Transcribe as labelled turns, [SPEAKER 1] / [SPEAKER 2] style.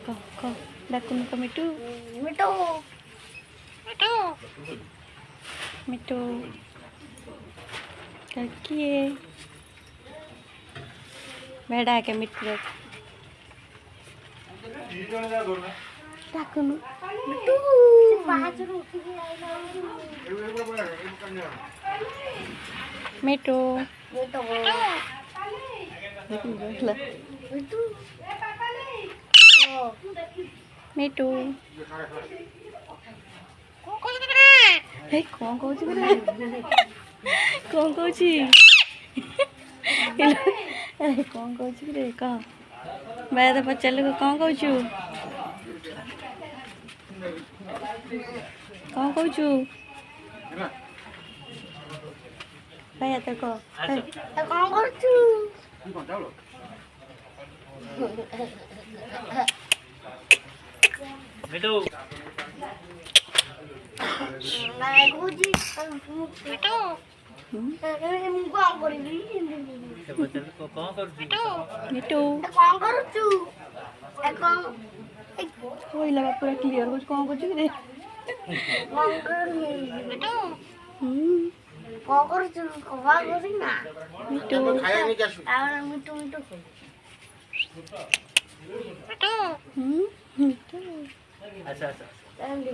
[SPEAKER 1] କ ଡାକୁନୁ କ ମିଟୁ
[SPEAKER 2] ମିଟୁ ମିଟୁ
[SPEAKER 1] ମିଟୁ କିଏ ବେଡ଼ା के मिटू डाकुनु
[SPEAKER 2] ମିଟୁ ପାହାଚରୁ ଉଠିକି ଆଇଲା
[SPEAKER 1] मिटू
[SPEAKER 2] ମିଟୁ ମିଟୁ
[SPEAKER 1] मिटू हे कौन कहूँ कौन कहूँ कौन कहूँ रे कह मैं तो पचार कौन कहूँ कौन कहूँ भैया तो कह
[SPEAKER 2] କଣ କରୁଛୁ
[SPEAKER 3] मिटू
[SPEAKER 2] ଲାଗୁଛି ମିଟୁ ମୁଁ କଣ କରିବି
[SPEAKER 3] ସେ ପଚାରିଲେ କଣ କରୁଛୁ
[SPEAKER 1] मिटू
[SPEAKER 2] କଣ କରୁଛୁ କଣ
[SPEAKER 1] କହିଲା ବା ପୁରା କ୍ଲିୟର କହୁଛୁ କଣ କରୁଛୁ रे
[SPEAKER 2] କଣ କରୁଛୁ ମିଟୁ କଣ କରୁଛୁ କବା କରୁଛୁ ନା
[SPEAKER 1] मिटू
[SPEAKER 2] ତାପରେ ମିଟୁ ମିଟୁ ମିଟୁ
[SPEAKER 1] मिटू
[SPEAKER 3] अच्छा अच्छा
[SPEAKER 2] ତାହେଲେ